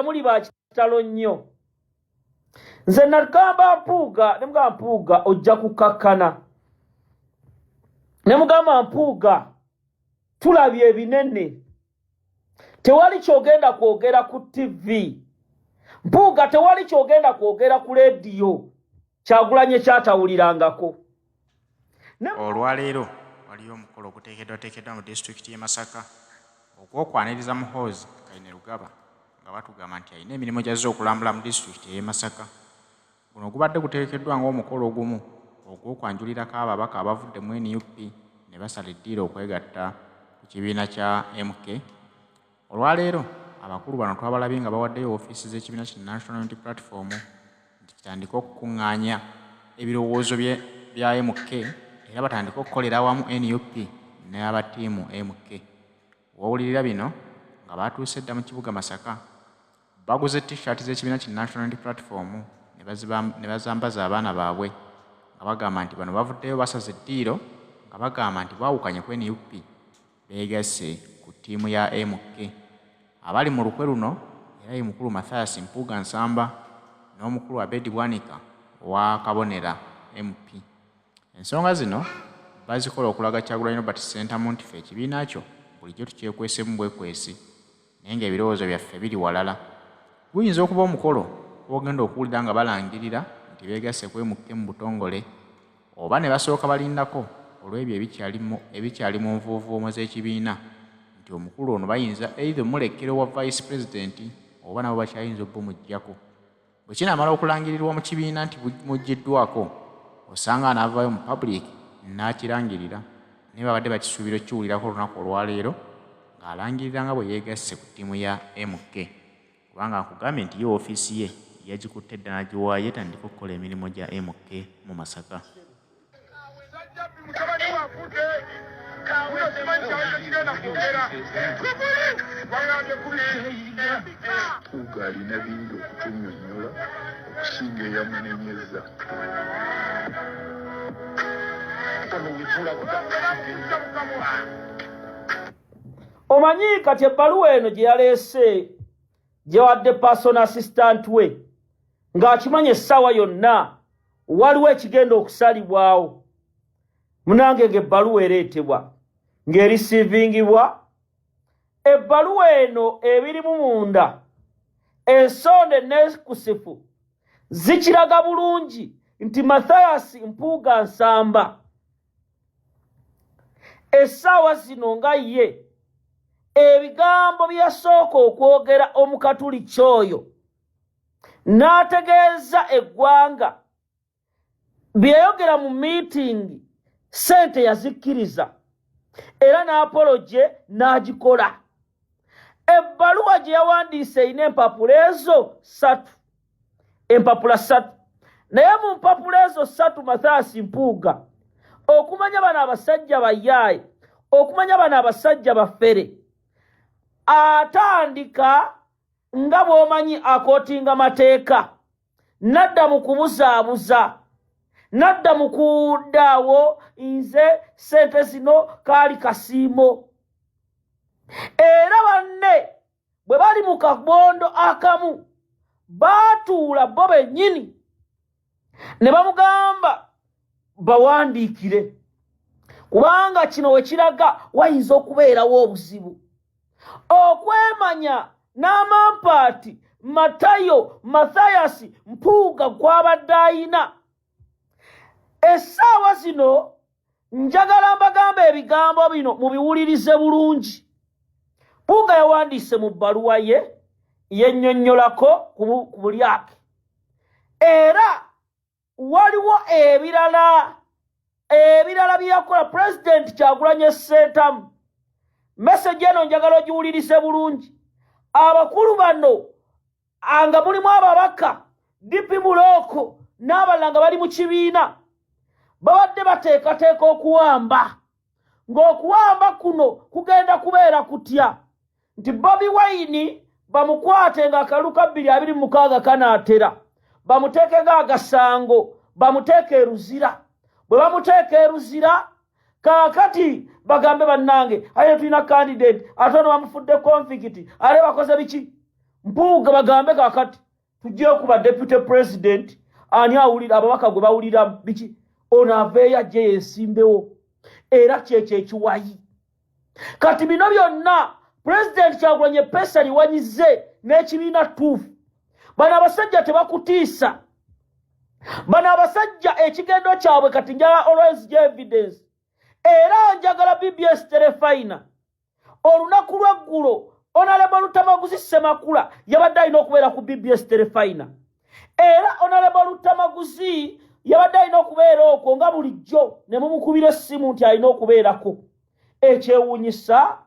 muli ba kitalo nnyo. Nze nagamba Mpuuga, ne mugamba Mpuuga ojja kukakkana. Ne mugamba Mpuuga tulabye ebinene. Tewali kyogenda kwogera ku TV. Mpuuga tewali kyogenda kwogera ku radio. Kyagulanye kyatawulirangako. Olwaleero waliyo omukolo oguteekeddwateekeddwa mu disitulikiti y'e Masaka ogw'okwaniriza Muhoozi Kainerugaba nga batugamba nti alina emirimu gy'azze okulambula mu disitulikiti y'e Masaka. Guno gubadde guteekeddwa ng'omukolo ogumu ogw'okwanjulirako ababaka abavudde mu NUP ne basala eddiiro okwegatta ku kibiina kya MK. Olwaleero abakulu bano twabalabye nga bawaddeyo ofiisi z'ekibiina ki National Unity Platform nti kitandika okukuŋŋaanya ebirowoozo bya MK era batandika okukolera awamu NUP n'abatiimu MK. Wawulirira bino nga batuuse dda mu kibuga Masaka baguze t-shirt z'ekibiina ki National Unity Platform ne bazambaza abaana baabwe nga bagamba nti bano bavuddeyo basaze eddiiro nga bagamba nti baawukanye ku NUP beegasse ku ttiimu ya MK. Abali mu lukwe luno era ye mukulu Mathias Mpuuga Nsamba n'omukulu Abed Bwanika wa Kabonera MP. Ensonga zino bazikola okulaga Kyagulanyi Robert Ssentamu nti ffe ekibiina kyo bulijjo tukyekwesemu bwekwesi naye ng'ebirowoozo byaffe biri walala. Guyinza okuba omukolo ogenda okuwulira nga balangirira nti beegasse ku MK mu butongole oba ne basooka balindako olw'ebyo ebikyali mu nvuuvuumo z'ekibiina nti omukulu ono bayinza either mulekkero wa vice president oba nabo bakyayinza obbumuggyako. Bwe kinaamala okulangirirwa mu kibiina nti muggiddwako osanga anaavaayo mu public n'akirangirira naye babadde bakisuubira okkiwulirako olunaku olwaleero ng'alangirira nga bwe yeegasse ku ttiimu ya MK kubanga akugambye nti ye ofiisi ye yagikutte edda n'agiwaayo etandika okukola emirimu gya MK mu Masaka. Mpuuga alina bingi okutunnyonnyola okusinga eyamunenyeza. Omanyi kati ebbaluwa eno gye yaleese gye wadde personal assistant we ng'akimanya essaawa yonna waliwo ekigenda okusalibwawo. Munange ng'ebbaluwa ereetebwa ng'erisiivingibwa. Ebbaluwa eno ebirimu munda ensonde n'ekusifu zikiraga bulungi nti Mathias Mpuuga Nsamba essaawa zino nga ye ebigambo bye yasooka okwogera omukatuli kyoyo n'ategeeza eggwanga bye yayogera mu miitingi ssente yazikkiriza era n'apoloje n'agikola. Ebbaluwa gye yawandiise erina empapula ezo 3, empapula 3 naye mu mpapula ezo 3 Mathias Mpuuga okumanya bano abasajja bayaaye, okumanya bano abasajja baffere, atandika nga bw'omanyi akootinga mateeka, nadda mu kubuzaabuza, nadda mu kuddaawo nze ssente zino kaali kasiimo. Era banne bwe bali mu kabondo akamu baatuula bo bennyini ne bamugamba bawandiikire kubanga kino we kiraga wayinza okubeerawo obuzibu. Okwemanya n'amampaati Matayo Mathias Mpuuga gw'abadde ayina. Essaawa zino njagala mbagamba ebigambo bino mubiwulirize bulungi. Mpuuga yawandiise mu bbaluwa ye yennyonnyolako ku bulyake. Era waliwo ebirala bye yakola Pulezidenti Kyagulanyi Ssentamu. Message eno njagala ogiwulirize bulungi. Abakulu bano nga mulimu ababaka DP Buloko n'abalala nga bali mu kibiina babadde bateekateeka okuwamba, ng'okuwamba kuno kugenda kubeera kutya nti Bobi Wine bamukwate ng'akalulu ka 2026 kanaatera bamuteekeko agasango bamuteeka eruzira. Bwe bamuteeka eruzira kaakati bagambe bannange aye tulina candidate ate ono bamufudde conflict ale bakoze biki. Mpuuga bagambe kakati tujje kuba deputy president ani awulira ababaka gwe bawulira biki ono aveeyo ajje yeesimbewo era kyekyo ekiwayi kati bino byonna president Kyagulanyi Pesa liwanyize n'ekibiina tuufu bano abasajja tebakutiisa bano abasajja ekigendo kyabwe kati njala always evidence era njagala BBS Terefina olunaku lweggulo Honorable Lutamaguzi Semakula yabadde alina okubeera ku BBS Terefina era Honorable Lutamaguzi yabadde alina okubeera okwo nga bulijjo ne mumukubira essimu nti alina okubeerako ekyewuunyisa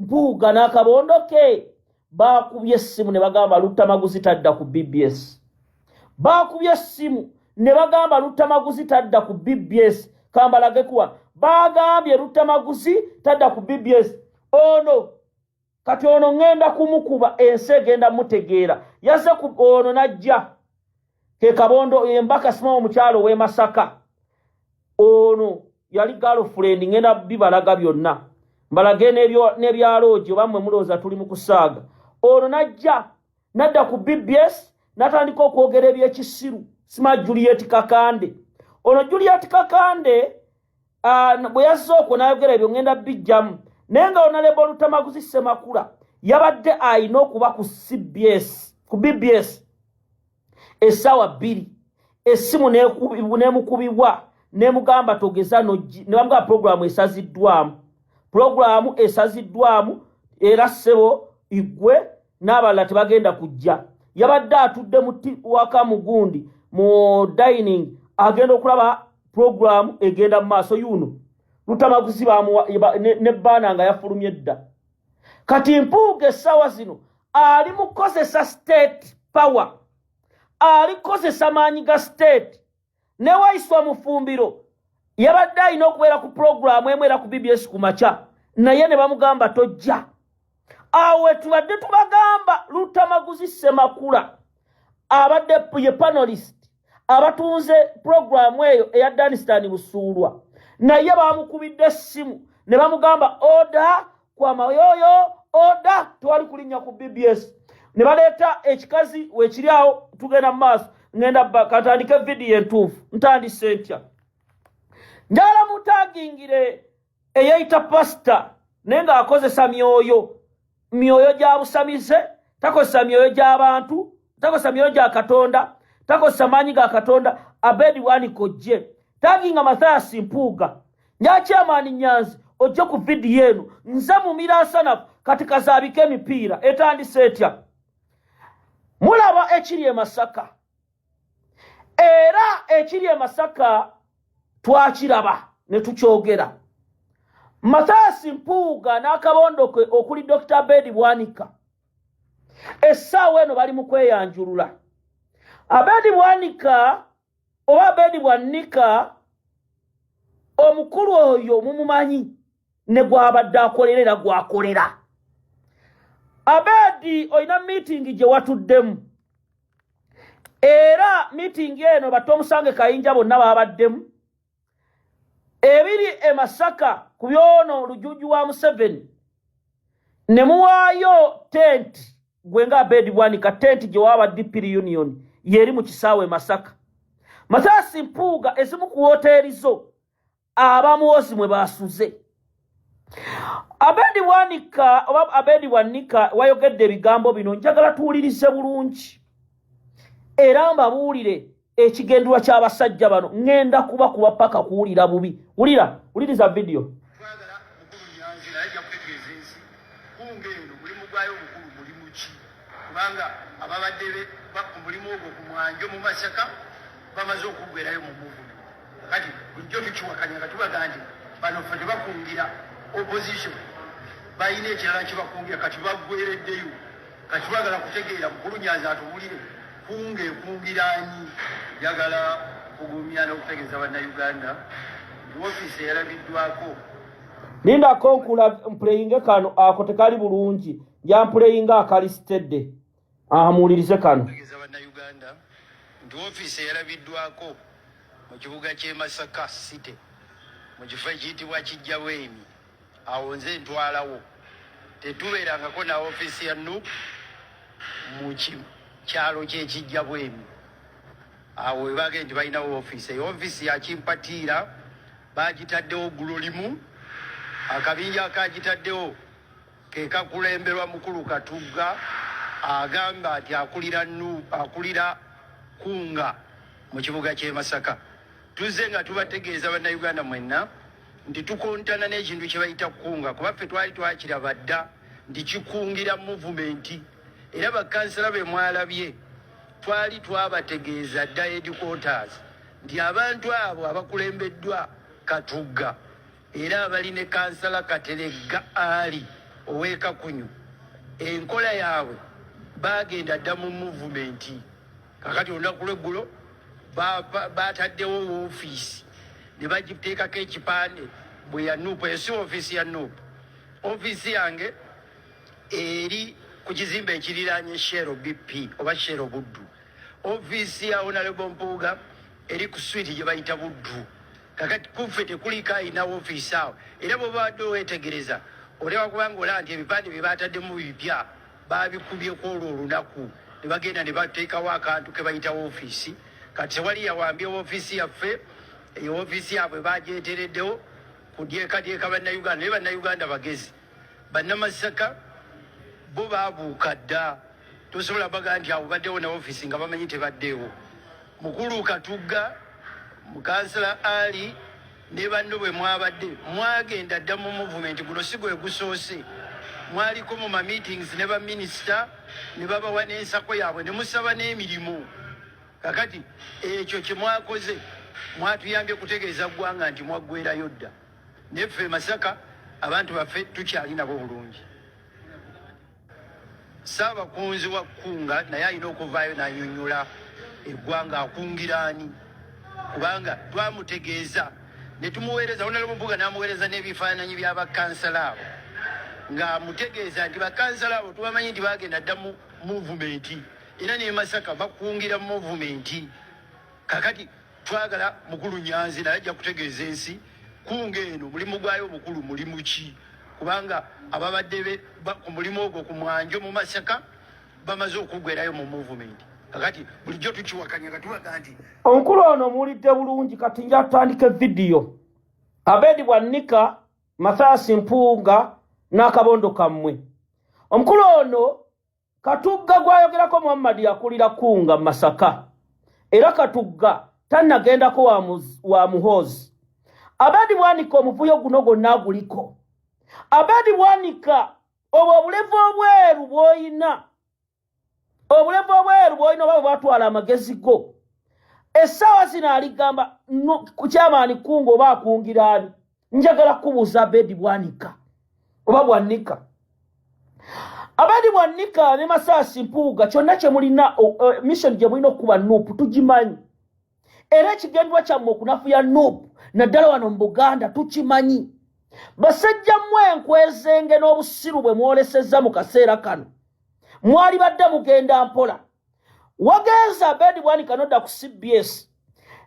Mpuuga n'akabondo ke baakubye essimu ne bagamba Lutamaguzi tadda ku BBS baakubye essimu ne bagamba Lutamaguzi tadda ku BBS kambalage kuwa bagambye Lutamaguzi tadda ku BBS ono kati ono ngenda kumukuba ensi egenda mutegeera yazze ku ono najja ke kabondo embaka sima omukyalo we Masaka ono yali girlfriend ngenda bibalaga byonna mbalage n'ebyalooji bamwe mulooza tuli mu kusaaga ono najja nadda ku BBS natandika okwogera ebyekisiru sima Juliet Kakande ono Juliet Kakande bwe yazze okwo n'ayogera ebyo ngenda bijjamu naye nga Honorable Lutamaguzi Semakula yabadde alina okuba ku BBS essaawa 2 essimu n'emukubibwa n'emugamba togeza ne bamugamba programu esaziddwamu era ssebo igwe n'abalala tebagenda kujja yabadde atudde waka mugundi mu dining agenda okulaba programu egenda mu maaso yuno Lutamaguzi ne baana nga yafulumye edda kati Mpuuga essaawa zino ali mukozesa state power ali kozesa maanyi ga state ne waiswa mufumbiro yabadde alina okubeera ku programu emu era ku BBS ku makya naye ne bamugamba tojja awe tubadde tubagamba Lutamaguzi Semakula abadde ye panelist abatunze programu eyo eya Danistan Busuulwa naye bamukubidde essimu ne bamugamba oda kwa mayoyo oda twali kulinnya ku BBS ne baleeta ekikazi wekiri awo tugenda mu maaso ngenda katandike video entuufu ntandise ntya njala mutagingire eyayita pasita naye nga akozesa myoyo gya busamize takozesa myoyo gy'abantu takozesa myoyo gya Katonda takozesa maanyi ga Katonda Abed Bwanika ojje taginga Mathias Mpuuga nyakyamaani Nyanzi ojje ku video eno nze mumiraasanafu kati kazaabika emipiira etandise etya mulaba ekiri e Masaka era ekiri e Masaka twakiraba ne tukyogera Mathias Mpuuga n'akabondo ke okuli Dr. Abed Bwanika essaawa eno bali mu kweyanjulula Abed Bwanika oba Abed Bwanika omukulu oyo mumumanyi ne gwabadde akolera era gwakolera Abedi oyina meeting gye watuddemu era meeting eno batomusange Kayinja bonna babaddemu ebiri e Masaka ku byono lujuju wa Museveni ne muwaayo tent gwenga Abed Bwanika tent gye wabadde Piri Union yeri mu kisaawe Masaka Mathias Mpuuga ezimu ku hoteri zo abamuwozi mwe basuze Abed Bwanika oba Abed Bwanika wayogedde ebigambo bino njagala tuwulirize bulungi era mbabuulire ekigendwa ky'abasajja bano ngenda kuba paka kuwulira bubi wuliriza video twagala mukulu Nyanzi naye ajja kutegeeza ensi kunge eno mulimu gwayo omukulu mulimu ki kubanga ababadde ku mulimu ogwo ku mwanjo mu Masaka bamaze okugwerayo mu movement kati bulijjo tukiwakanya nga tubaga nti bano ffe tebakungira opposition bayina ekirala kibakungira kati baggwereddeyo kati twagala kutegeera mukulu Nyanzi atuwulire kunge ekungiraanyi yagala kugumya n'okutegeeza bannayuganda ofiisi eyalabiddwako lindako nkula mpuleyinge kano ako tekali bulungi yampuleyinga akalisitedde amuwulirize kano tegeeza bannayuganda nti ofiisi eyalabiddwako mu kibuga ky'e Masaka City mu kifo ekiyitibwa Kijjabwemi awo nze ntwalawo tetubeerangako na ofiisi ya NUP mu kyalo ky'ekijja bwemi awo we bagenda balinawo ofiisi ya Kimpatiira bagitaddewo ggulo limu akabinja akagitaddewo ke kakulemberwa mukulu Katugga agamba nti akulira kunga mu kibuga ky'e Masaka. Tuzze nga tubategeeza bannayuganda mwenna nti tukontana n'ekintu kye bayita kunga kuba ffe twali twakiraba dda nti kikungira muvumenti era bakansala be mwalabye twali twabategeeza dda headquarters nti abantu abo abakulembeddwa Katugga era abali ne kansala Kateregga ali ow'Ekakunyu enkola yaabwe bagenda dda mu muvumenti. Kakati olunaku lw'eggulo bataddewo ofiisi ne bagiteekako ekipande bwe ya NUP esi ofiisi ya NUP. Ofiisi yange eri ku kizimbe ekiriraanye Shero BP oba Shero Buddu. Ofiisi ya Honorable Mpuuga eri ku suite gye bayita Buddu. Kakati kuffe tekuliko ayina ofiisi awo era bwe babadde weetegereza oleba kubanga olaba nti ebipande bye bataddemu bipya babikubyeko olwo olunaku ne bagenda ne bateekawo akantu ke bayita ofiisi. Kati tewali yawambye ofiisi yaffe eyo ofiisi yaabwe bagyetereddewo kudyekadyeka bannayuganda naye bannayuganda bagezi. Bannamasaka bo baabuuka dda tosobola baga nti awo baddewo na ofiisi nga bamanyi tebaddeewo. Mukulu Katugga mukansala Ali ne banno bwe mwabadde mwagenda dda mu movement guno si gwe gusoose mwaliko mu ma meetings ne baminisita ne babawa n'ensako yaabwe ne musaba n'emirimu. Kakati ekyo kye mwakoze mwatuyambye kutegeeza ggwanga nti mwaggwerayo dda neffe Masaka abantu baffe tukyali nabo bulungi. Ssaabakunzi wa Kkunga naye alina okuvaayo n'annyonnyola eggwanga akungiraani kubanga twamutegeeza ne tumuweereza Honorable Mpuuga n'amuweereza n'ebifaananyi by'abakansala abo ng'amutegeeza nti bakansala abo tubamanyi nti bagenda dda mu muvumenti era ne Masaka bakungira mu muvumenti. Kakati twagala mukulu Nyanzi naye ajja kutegeeza ensi Kkunga eno mulimu gwayo omukulu mulimu ki kubanga ababadde ku mulimu ogwo ku mwanjo mu Masaka bamaze okuggwerayo mu muvumenti. Kakati bulijjo tukiwakanya nga tubaga nti omukulu ono muwulidde bulungi. Kati nja tutandika vidiyo. Abed Bwanika Mathias Mpuuga n'akabondo kammwe. Omukulu ono Katugga gwayogerako Muhammad yakulira Kkunga Masaka era Katugga tannagendako wa Muhoozi. Abed Bwanika omuvuyo guno gwonna aguliko. Abed Bwanika obwo obulevu obweru bw'oyina oba bwatwala amagezi go essaawa zino aligamba ku kyamaani Kkunga oba akungira ani. Njagala kubuuza Abed Bwanika oba Bwanika. Abed Bwanika ne Mathias Mpuuga kyonna kye mulina mission gye mulina okuba NUP tugimanyi era ekigendwa kyammwe okunafuya NUP naddala wano mu Buganda tukimanyi. Basajja mmwe enkwezenge n'obusiru bwe mwolesezza mu kaseera kano mwali badde mugenda mpola. Wagenza Abed Bwanika nodda ku CBS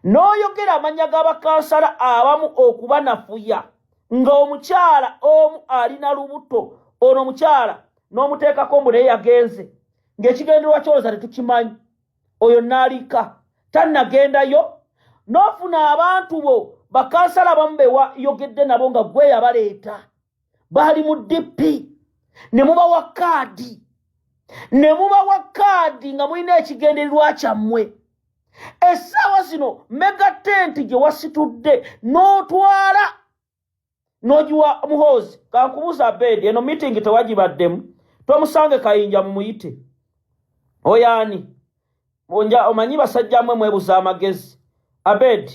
n'oyogera amanya g'abakansala abamu okubanafuya nga omukyala omu alina lubuto ono omukyala n'omuteekako mbu naye yagenze ng'ekigenderwa kyoloza tetukimanyi. Oyo naalika tannagendayo n'ofuna abantu bo bakansala abamu bewayogedde nabo nga gwe yabaleeta baali mu DP ne mubawa kaadi nga mulina ekigendererwa kyammwe. Essaawa zino mega tent gye wasitudde n'otwala n'ogiwa Muhoozi. Kankubuuza Abed eno meeting tewagibaddemu tomusange Kayinja mumuyite oyani omanyi basajja mmwe mwebuza amagezi. Abed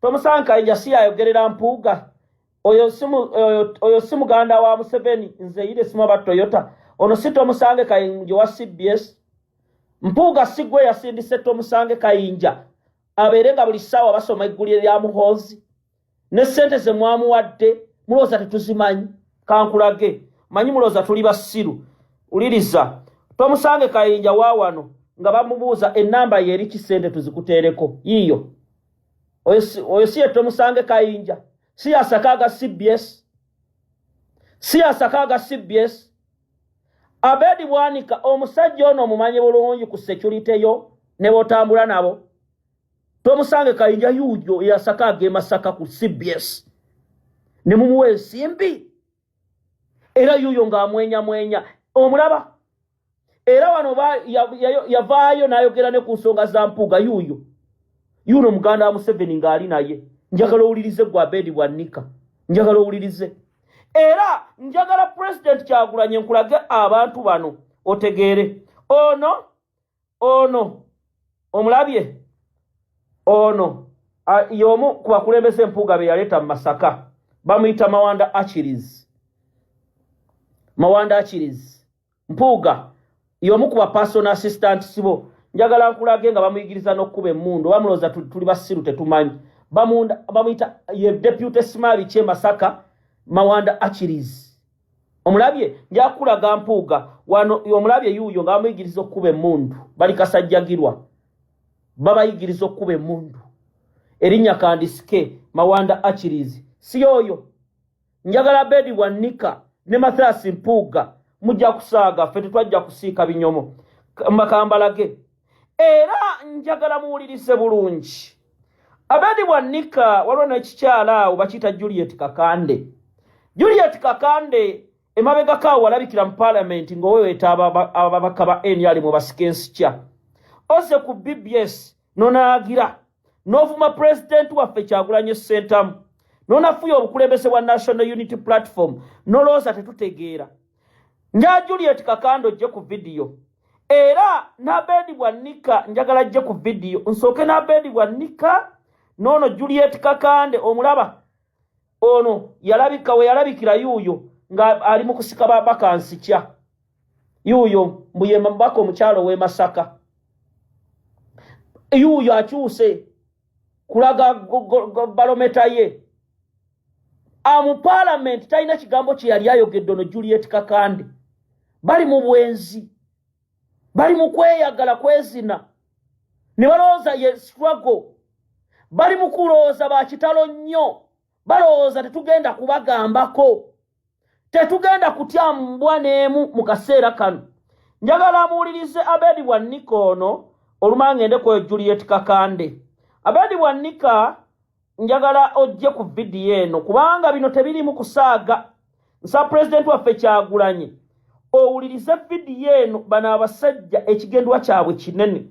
tomusange Kayinja si yayogerera Mpuuga oyo si muganda wa Museveni nze yire simu aba Toyota ono si tomusange Kayinja wa CBS. Mpuuga si gwe yasindise tomusange Kayinja abeere nga buli ssaawa basoma eggulire lya Muhoozi ne ssente ze mwamuwadde mulooza tetuzimanyi. Kankulage manyi mulooza tuli basiru. Uliriza tomusange Kayinja wa wano nga bamubuuza ennamba ye eri kisente tuzikuteereko yiyo. Oyo si ye tomusange Kayinja si yasakaaga CBS. Abed Bwanika omusajja ono omumanyi bulungi ku security yo ne botambula nabo tomusange kayinja yujo yasaka age Masaka ku CBS ne mumuwe simbi era yuyo nga mwenya omulaba era wano yavaayo n'ayogera ne ku nsonga za Mpuuga yuno muganda wa Museveni ng'ali naye njagala owulirize gwa Abed Bwanika njagala owulirize era njagala president Kyagulanyi nkulage abantu bano otegeere ono omulabye ono yomu ku bakulembeze Mpuuga be yaleeta mu Masaka bamuyita Mawanda Achilles Mpuuga yomu ku ba personal assistant sibo njagala nkulage nga bamuyigiriza n'okkuba emmundu bamuloza tuli basiru tetumanyi bamuyita ye deputy Smali kye Masaka Mawanda Achilles omulabye njakulaga Mpuuga wano omulabye yuyo nga bamuyigiriza okkuba emmundu bali kasajjagirwa babayigiriza okkuba emmundu erinnya kandisike Mawanda Achilles si yoyo njagala Abed Bwanika ne Mathias Mpuuga mujja kusaaga ffe tetwajja kusiika binyomo makambalage era njagala muwulirize bulungi Abed Bwanika waliwo n'ekikyala awo bakiyita Juliet Kakande emabegako walabikira mu parliament ng'oweweeta ababaka ba NRM mu basikensikya ose ku BBS nonaagira n'ovuma president waffe Kyagulanyi Ssentamu nonafuya obukulembeze bwa National Unity Platform nolooza tetutegeera nja Juliet Kakande ojje ku video era n'Abed Bwanika njagala ajje ku video nsooke n'Abed Bwanika nono Juliet Kakande omulaba ono yalabika we yalabikira yuyo nga ali mu kusika bakansikya yuyo mbuye mbako omukyalo we Masaka yuyo akyuse kulaga balometa ye amu parliament talina kigambo kye yali ayogedde ono Juliet Kakande bali mu bwenzi bali mu kweyagala kwezina ne balowooza ye struggle bali mu kulowooza bakitalo nnyo balowooza tetugenda kubagambako tetugenda kutya mbwa n'emu mu kaseera kano njagala amuwulirize Abed Bwanika ono olumala ngende ku Juliet Kakande Abed Bwanika njagala ojje ku video eno kubanga bino tebirimu kusaaga nsa president waffe Kyagulanyi owulirize video eno bano abasajja ekigendwa kyabwe kinene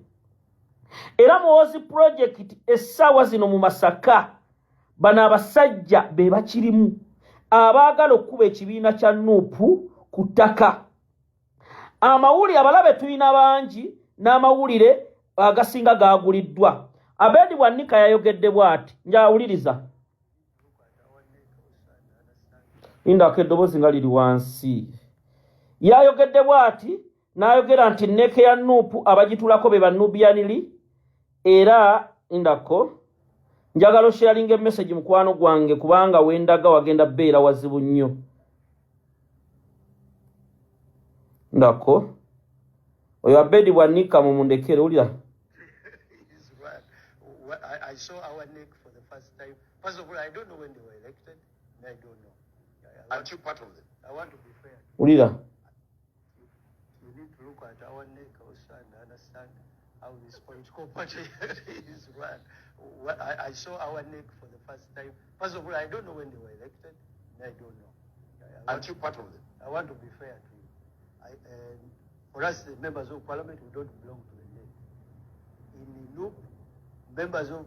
era Muhoozi project essaawa zino mu Masaka bano abasajja be bakirimu abaagala okkuba ekibiina kya Nuupu ku ttaka amawulire abalabe tulina bangi n'amawulire agasinga gaaguliddwa Abed Bwanika yayogedde bw'ati njawuliriza indako eddoboozi nga liri wansi yayogedde bw'ati n'ayogera nti neeke ya Nuupu abagitulako be Banubianiri era indako njagala osharinga message mukwano gwange kubanga wendaga wagenda beera wazibu nnyo ndako oyo Abed Bwanika mumundekere ulira I saw our neck for the first time. First of all, I don't know when they were elected. I don't know. Aren't you part of them? I want to be fair. Ulira. You need to look at our neck also and understand how this political party is run. I saw our neck for the first time. First of all, I don't know when they were elected. I don't know. Aren't you part of them? I want to be fair to you. For us, the members of parliament, we don't belong to the neck. In the loop, members of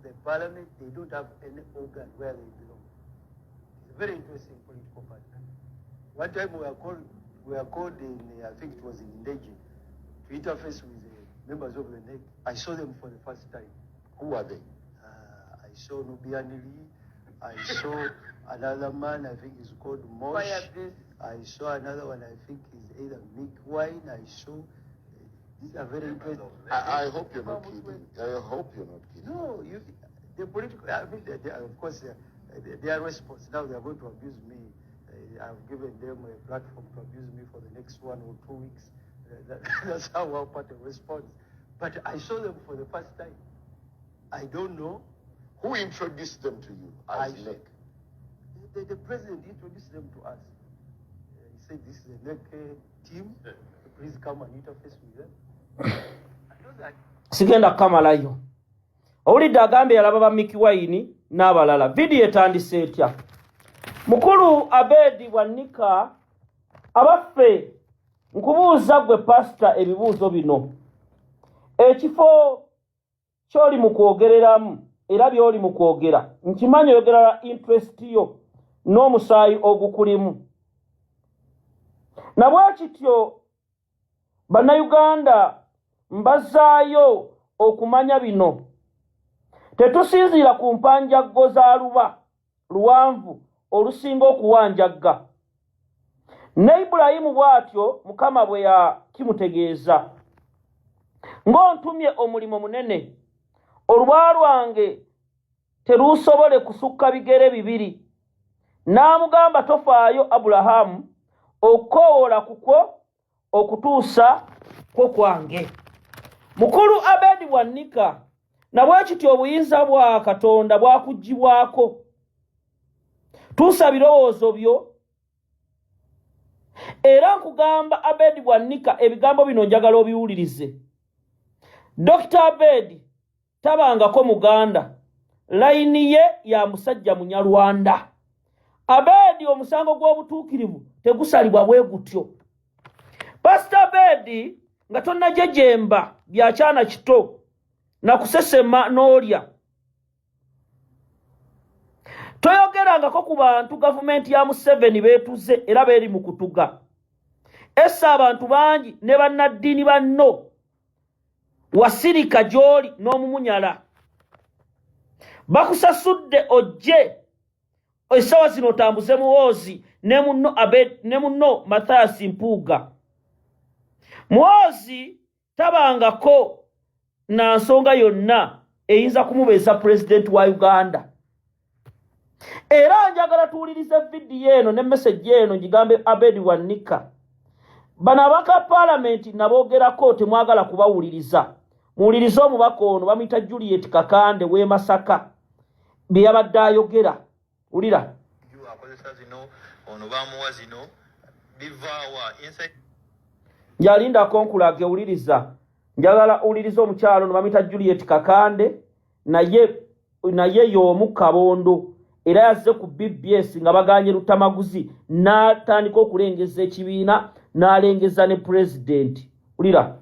the parliament, they don't have any organ where they belong. It's a very interesting political party. One time we were called in, I think it was in Ndeje, to interface with the members of the NEC. I saw them for the first time. Who are they? I saw Nubianiri. I saw another man, I think he's called Mosh. I saw another one, I think is either Mick Wine. I saw. These are very interesting. I hope you're not kidding. I hope you're not kidding. No, the political, I mean, of course, their response. Now they are going to abuse me. I've given them a platform to abuse me for the next 1 or 2 weeks. That's how our party responds. But I saw them for the first time. I don't know. Who introduced them to you as NEC? The president introduced them to us. say this is a naked team. Please come and interface with them. I know that. Sigenda kamalayo. Owulidde agambye yalaba ba Mickey Wine n'abalala. Video etandise etya. Mukulu Abed Bwanika abaffe nkubuuza gwe pastor ebibuuzo bino. Ekifo ky'oli mu kwogereramu era by'oli mu kwogera nkimanyi oyogera interest yo n'omusaayi ogukulimu. Na bwakityo bannayuganda mbazaayo okumanya bino. Tetusinziira ku mpanjaggo za luba luwanvu olusinga okuwanjagga. Ne Ibulayimu bw'atyo Mukama bwe yakimutegeeza. Ng'ontumye omulimo munene, oluba lwange terusobole kusukka bigere bibiri. N'amugamba tofaayo Abulahamu okukowoola kukwo okutuusa kwo kwange. Mukulu Abed Bwanika na bwekityo obuyinza bwa Katonda bwakuggyibwako. Tuusa birowoozo byo. Era nkugamba Abed Bwanika ebigambo bino njagala obiwulirize. Dr. Abed tabangako Muganda. Layini ye ya musajja Munyarwanda. Abed omusango gw'obutuukirivu tegusalibwa bwe gutyo. Pastor Abed nga tonnajejemba byakyana kito na kusesema n'olya. Toyogerangako ku bantu gavumenti ya Museveni beetuze era beeri mu kutuga. Essa abantu bangi ne bannaddiini banno wasirika gy'oli n'omumunyala. Bakusasudde ojje essaawa zino otambuze Muhoozi ne munno Abed ne munno Mathias Mpuuga. Muhoozi tabangako na nsonga yonna eyinza kumubeeza president wa Uganda. Era njagala tuwulirize vidiyo eno ne message eno ngigambe Abed Bwanika. Bano abaka parliament naboogerako temwagala kubawuliriza. Muwulirize omubaka ono bamuyita Juliet Kakande w'e Masaka bye yabadde ayogera. Wulira. Njalinda konkulage wuliriza. Njagala uwulirize omukyalo ono bamuyita Juliet Kakande naye y'omu Kabondo. Era yazze ku BBS nga baganye Lutamaguzi n'atandika okulengeza ekibiina n'alengeza ne president. Ulira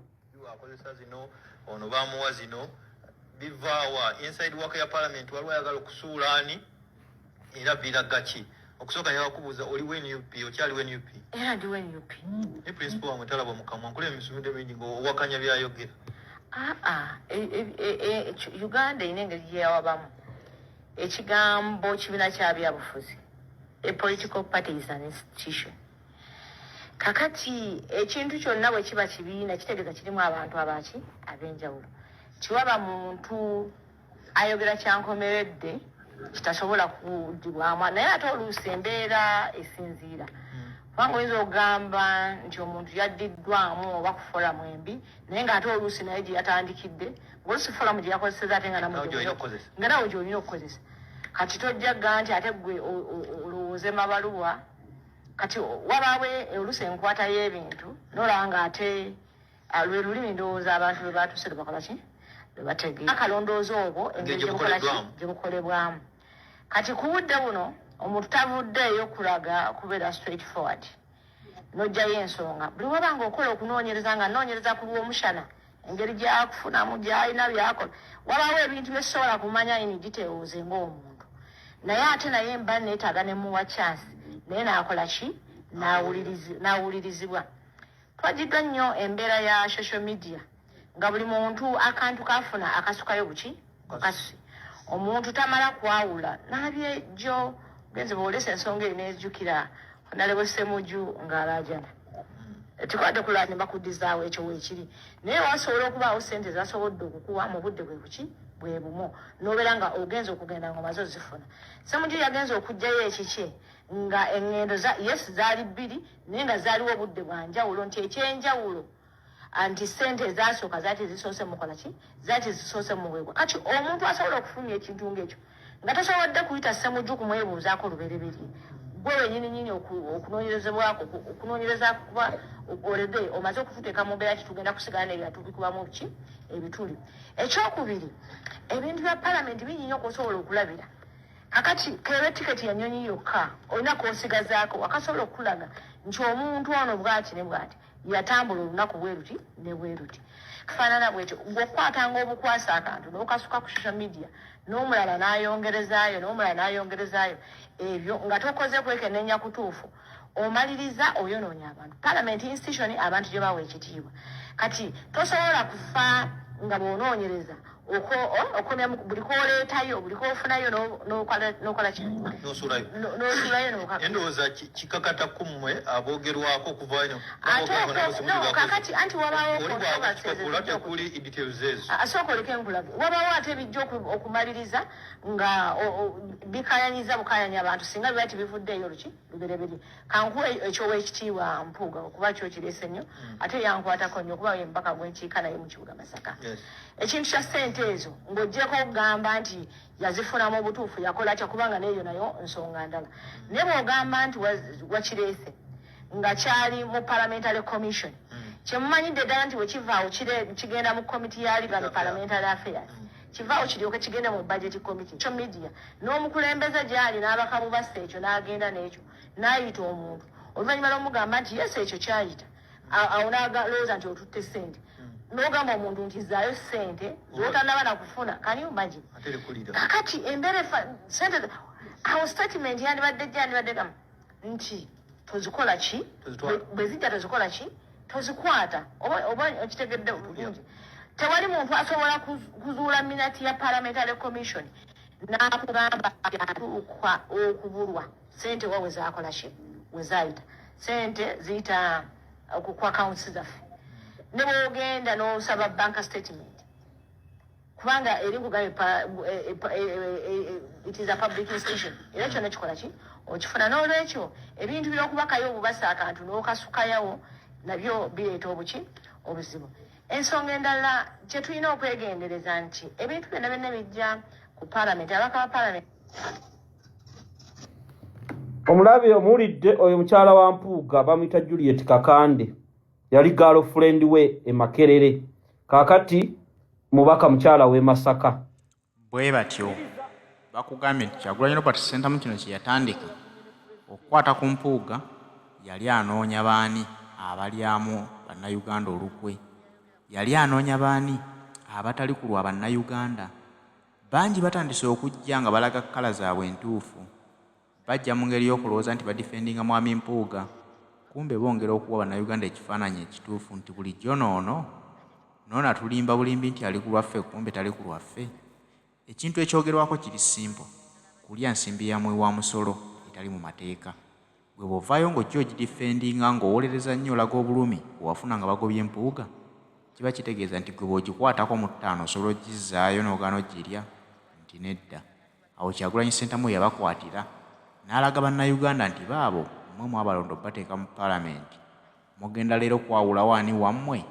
akozesa zino ono bamuwa zino bivaawa inside work ya parliament waliwo ayagala okusuulaani era biragachi okusooka yakubuuza oli WNUP okyali WNUP era ndi WNUP ne principal wamwe talaba mukamwa nkule emisumide mingi ng'owakanya byayogera. Uganda ine engeri gyeyawabamu ekigambo kibiina kya byabufuzi. A political party is an institution. Kakati ekintu kyonna bwe kiba kibiina kitegeeza kirimu abantu abaki ab'enjawulo. Kiwaba muntu ayogera kyankomeredde kitasobola kuddibwamu naye ate oluusi embeera esinziira. Kubanga oyinza okugamba nti omuntu yaddiddwamu oba ku foramu embi naye ng'ate oluusi naye gye yatandikidde ng'oluusi foramu gye yakozeseza ate nga nawe gy'olina okukozesa. Kati tojjagga nti ate gwe olowooze mabaluwa kati wabaawe oluusi enkwata y'ebintu n'olaba ng'ate lwe lulimi ndowooza abantu lwe baatuuse lwe bakola ki lwe bategeera akalondoozi obwo engeri gye bukolebwamu. Kati ku budde buno omuntu tavuddeeyo kulaga kubeera straight forward n'ojjayo ensonga buli wabanga okola okunoonyereza nga noonyereza ku lw'omushana engeri gyakufunamu gy'alina byakola wabaawo ebintu byesobola kumanya in details ng'omuntu naye ate naye mba neetaaga ne muwa chance naye n'akola ki n'awulirizibwa. Twagiddwa nnyo embeera ya social media nga buli muntu akantu kafuna akasukayo buki kasi omuntu tamala kwawula nalabye jjo genze bwolesa ensonga eri n'ejjukira nalebo Ssemujju ng'alaajana tukwate kulanya bakudizaawo ekyo weekiri naye wasobola okubaawo ssente zasobodde okukuwa mu budde bwe buki bwe bumu n'obeera nga ogenza okugenda nga omaze ozifuna. Ssemujju yagenza okuggyayo ekiki nga engendo yes zaali bbiri naye nga zaaliwo obudde bwa njawulo nti ekyenjawulo anti ssente ezasooka zaati zisoose mukola ki zaati zisoose muweebwa. Kati omuntu asobola okufulumya ekintu ng'ekyo nga tasobodde kuyita Ssemujju kumwebuuzaako lubereberye gwe nyini okunoonyereza kuba olede omaze okututeeka mu mbeera kitugenda kusigana ebintu bikubamu ki ebituli. Ekyokubiri, ebintu bya palamenti binyinya okusobola okulabira. Kakati kebe tiketi ya nyonyi yokka olina kwosigazaako wakasobola okulaga nti omuntu ono bwati ne bwati yatambula olunaku bweruti ne bweruti. Kifaanana bwekyo ng'okwatanga obukwasa akantu n'okasuka ku social media n'omulala n'ayongerezaayo ebyo nga tokoze kwekenneenya kutuufu omaliriza oyonoonya abantu. Parliament institution abantu gye bawa ekitiibwa. Kati tosobola kufa nga bw'onoonyereza okomya buli kooleetayo buli koofunayo n'okola kino n'osulayo n'okaka. Endowooza kikakata ku mmwe aboogerwako okuvayo kakati anti wabaawo asooka oleka enkulabe wabaawo ate bijja okumaliriza nga bikayanyiza bukayanya abantu singa biba tibivuddeeyo luki lubereberi. Kankuwa ekyoweekitiibwa Mpuuga okuba kyo kireese nnyo ate yankwatako nnyo okuba embaka gwenkiika naye mu kibuga Masaka. Ekintu kya ssente ezo ng'oggyeko okugamba nti yazifunamu obutuufu yakola atya kubanga n'eyo nayo nsonga ndala. Naye bw'ogamba nti wakireese nga kyali mu parliamentary commission kyemumanyidde ddala nti wekivaawo kigenda mu committee ya legal and parliamentary affairs kivaawo kiryoke kigende mu budget committee kyo media n'omukulembeze gyali n'abakamu basse ekyo n'agenda n'ekyo n'ayita omuntu oluvannyuma lw'omugamba nti yesi ekyo kyayita awo n'alowooza nti otutte ssente n'ogamba omuntu nti zaayo ssente z'otannaba nakufuna can you imagine. Kakati embeera ssente awo statement yandibadde gamba nti tozikola ki bwe zijja tozikola ki tozikwata oba okitegedde bulungi. Tewali muntu asobola kuzuula minati ya parliamentary commission n'akugamba atuukwa okubulwa ssente wa we zaakola ki we zaayita ssente ziyita ku accounts zaffe. Ne bw'ogenda n'osaba bank statement kubanga eri kugabe it is a public institution era kyonna kikola ki okifuna. N'olwekyo ebintu by'okubakayo obubasa akantu n'okasukayawo nabyo bireeta obuzibu. Ensonga endala kye tulina okwegendereza nti ebintu byonna bijja ku parliament abaka ba parliament. Omulabe omuwulidde oyo mukyala wa Mpuuga bamuyita Juliet Kakande yali girlfriend we e Makerere kakati mubaka mukyala we Masaka. Bwe batyo bakugambye nti Kyagulanyi Robert Ssentamu kino kye yatandika okukwata ku Mpuuga yali anoonya baani abalyamu bannayuganda olukwe, yali anoonya baani abatali kulwa bannayuganda. Bangi batandise okujja nga balaga kkala zaabwe entuufu, bajja mu ngeri y'okulowooza nti badifendinga mwami Mpuuga, kumbe bongera okuwa bannayuganda ekifaananyi ekituufu nti bulijjo noono atulimba bulimbi nti ali ku lwaffe, kumbe tali ku lwaffe. Ekintu ekyogerwako kiri simple, kulya nsimbi ya mwe wa musolo etali mu mateeka. Bwe bw'ovaayo ng'ojja ogidifendinga ng'owolereza nnyo olaga obulumi bwewafuna nga bagobye Mpuuga, kiba kitegeeza nti gwe bw'ogikwatako mu ttaano osobola ogizzaayo n'ogaana ogirya nti nedda. Awo Kyagulanyi Ssentamu yabakwatira n'alaga bannayuganda nti baabo mmwe mwabalondo bateeka mu paalamenti, mugenda leero kwawulawo ani wammwe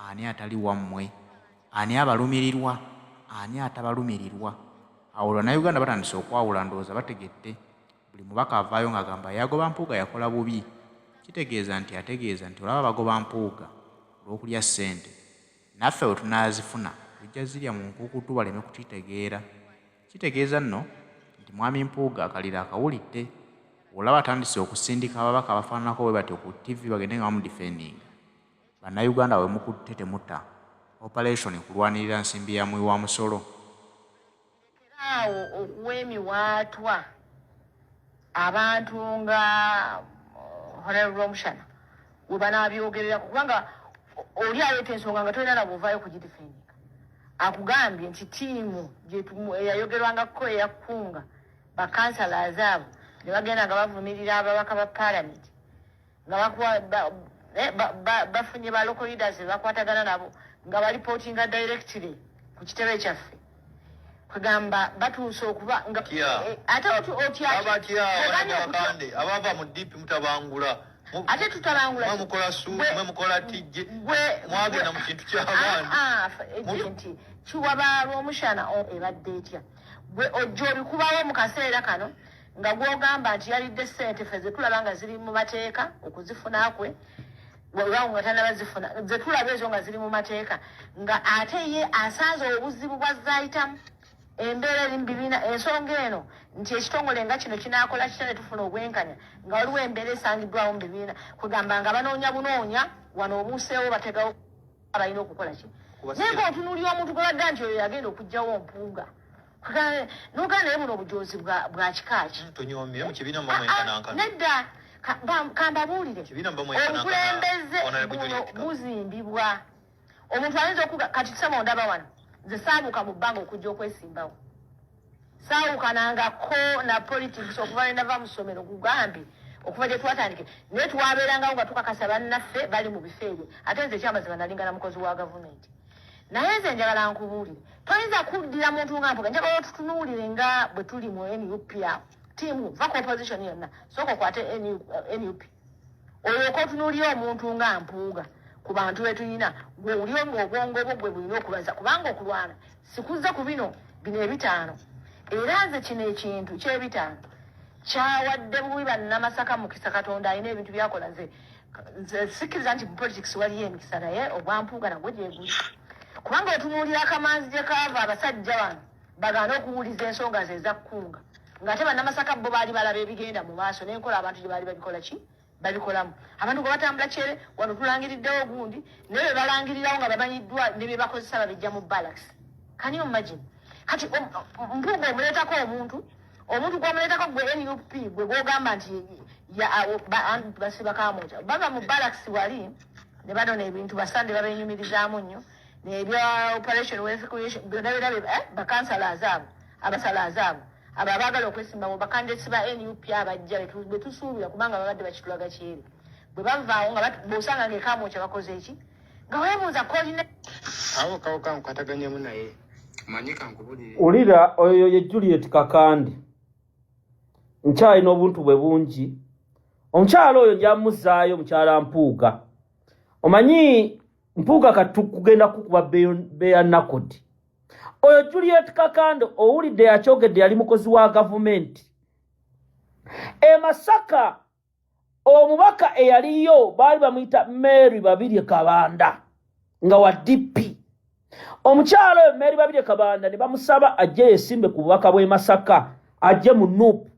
ani atali wammwe, ani abalumirirwa ani atabalumirirwa. Awo bannayuganda batandise okwawula, ndowooza bategedde. Buli mubaka avaayo ng'agamba yagoba Mpuuga yakola bubi, kitegeeza nti ategeeza nti olaba bagoba Mpuuga olw'okulya ssente, naffe bwe tunaazifuna tujja zirya mu nkukutu baleme kukitegeera. Kitegeeza nno nti mwami Mpuuga akalira akawulidde. Olaba atandise okusindika ababaka abafaananako bwe batyo ku TV bagende nga bamudifendinga. Bannayuganda we mukutte temutta operation kulwanirira nsimbi ya mwi wa musolo. Awo okuwa emiwaatwa abantu nga Honorable Omushana we banabyogerera kubanga oli aleeta ensonga nga tolina nabwovaayo kugidifendinga. Akugambye nti tiimu eyayogerwangako eyakkunga bakansalazi abo ne bagenda nga bavumirira ababaka ba paalamenti nga bafunye ba local leaders bakwatagana nabo nga balipootinga directly ku kitebe kyaffe kugamba batuuse okuba nga ate otyabakande abava mu dipi mutabangula ate tutabangula mukola mukola tijje mwagenda mu kintu ky'abantu nti kiwaba lw'omushana ebadde etya bwe ojja obikubawo mu kaseera kano nga gwogamba nti yalidde ssente ffe ze tulaba nga ziri mu mateeka okuzifuna kwe wabulawo nga tanabazifuna ze tulaba ezo nga ziri mu mateeka nga ate ye asanze obuzibu bwa zaayitamu embeera eri mu bibiina ensonga eno nti ekitongole nga kino kinaakola kitya ne tufuna obwenkanya nga waliwo embeera esangiddwawo mu bibiina kwegamba nga banoonya bunoonya wano obuuseewo bategawo abalina okukola ki naye ng'otunuulira omuntu gwe badda nti oyo yagenda okuggyawo Mpuuga n'oganda naye buno obujozi bwa kikaaki nedda kambabuulire obukulembeze buno buzimbibwa omuntu ayinza okuga kati tusema ondaba wano nze saabuuka mu bbanga okujja okwesimbawo saawukanangako na politics okuva ne nava mu ssomero kugambi okuva gye twatandike naye twabeerangawo nga tukakasa bannaffe bali mu bifo ebyo ate nze ekyamazima nalinga na mukozi wa gavumenti naye nze njagala nkubuulire toyinza kuddira muntu nga Mpuuga njagala otutunuulire nga bwe tuli mu NUP awo tiimu va ku opposition yonna sooka okwate NUP olyoka otunuulire omuntu nga Mpuuga ku bantu betulina gwe oli ng'obwongo bwo gwe bulina okubaza kubanga okulwana sikuzza ku bino ebitaano era nze kino ekintu ky'ebitaano kyawadde bubi bannamasaka mukisa Katonda alina ebintu byakola nze sikkiriza nti mu politics waliyo emikisa naye ogwa Mpuuga nagwe gyeguli kubanga otunuulira akamanzi gye kaava abasajja bano bagaana okuwuliza ensonga ze ezakkunga ng'ate bannamasaka bo baali balaba ebigenda mu maaso n'enkola abantu gye baali babikola ki babikolamu abantu gwe batambula kyere wano tulangiriddewo gundi naye bye balangirirawo nga bamanyiddwa ne bye bakozesa babijja mu balaks can you imagine kati Mpuuga omuleetako omuntu gw'omuleetako gwe NUP gwe gwogamba nti basiba kamoja bava mu balaks wali ne banona ebintu basande babenyumirizaamu nnyo nebya operation recreation byonna bakansala azaabo abasala azaabo abo abaagala okwesimbawo bakandesi ba NUP abajja be tusuubira kubanga babadde bakitulaga kyeri bwe bavaawo nga bw'osanga ng'ekaamu bakoze eki nga weebuuza koline awo kawo kankwataganyemu naye manyi kankubulire ulira oyo ye Juliet Kakande nkyalina obuntu bwe bungi omukyala oyo njamuzaayo mukyala Mpuuga omanyi Mpuuga katukugenda kukuba beya nakodi oyo Juliet Kakande owulidde yakyogedde yali mukozi wa gavumenti Masaka omubaka eyaliyo baali bamuyita Mary Babirye Kabanda nga wa DP omukyalo oyo Mary Babirye Kabanda ne bamusaba ajje yesimbe ku bubaka bw'e Masaka ajje mu NUP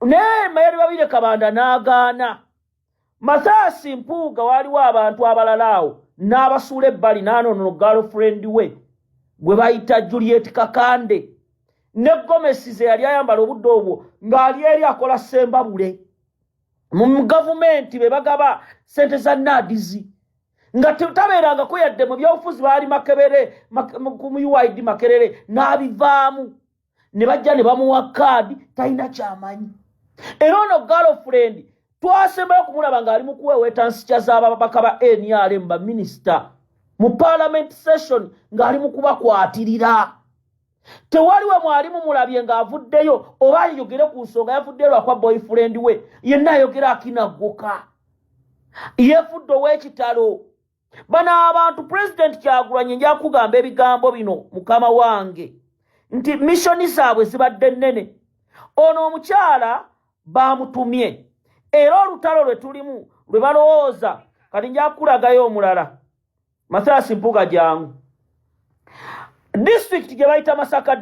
ne Mary Babirye Kabanda n'agaana Mathaasi Mpuuga waliwo abantu abalalaawo n'abasuula ebbali n'anoono girlfriend we gwe bayita Juliet Kakande ne Gomesi ze yali ayambala obudde obwo ng'ali eri akola Sembabule mu gavumenti be bagaba sente za nadizi nga tabeerangako yadde mu byobufuzi baali Makebere ku UID Makerere n'abivaamu ne bajja ne bamuwa kaadi talina kyamanyi era ono girlfriend twasembayo kumulaba ng'ali mu kuweeweeta nsikya z'ababaka ba NRM ba minisita mu parliament session ng'ali mu kubakwatirira tewaliwe mwalimu mulabye ng'avuddeyo oba ayogere ku nsonga yavuddeyo lwakwa boyfriend we yenna ayogera akinaggoka yeefudde ow'ekitalo bano abantu President Kyagulanyi nja kugamba ebigambo bino mukama wange nti missoni zaabwe zibadde nnene ono omukyala baamutumye era olutalo lwe tulimu lwe balowooza kati nja kulagayo omulala Mathaasi Mpuuga jangu district gye bayita Masaka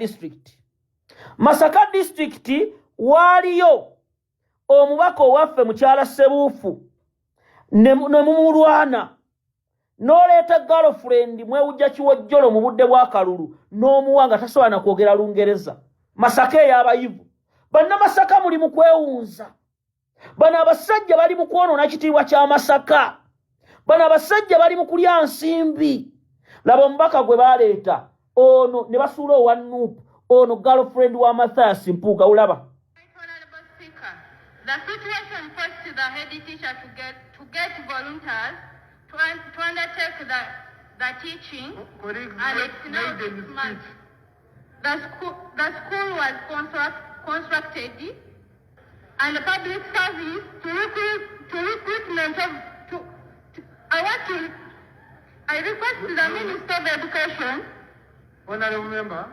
district waliyo omubaka owaffe mukyala Sebuufu ne mumulwana n'oleeta girlfriend mwewujja kiwojjolo mu budde bwa kalulu n'omuwa nga tasobola na kwogera Lungereza Masaka ey'abayivu bannamasaka muli mu kwewunza bano abasajja bali mu kwonoona kitiibwa kya Masaka bano abasajja bali mu kulya nsimbi laba omubaka gwe baleeta ono ne basuula owa NUP ono girlfriend wa Mathaasi Mpuuga ulaba The situation forced the head teacher to get volunteers to undertake the teaching, and it's now 6 months. The school was constructed, and the public service to recruitment of. I request the Minister of Education. Honorable member,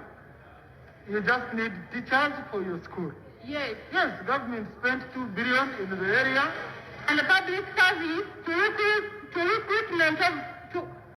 you just need teachers for your school. Yes. Yes, government spent 2 billion in the area. And the public service to recruitment of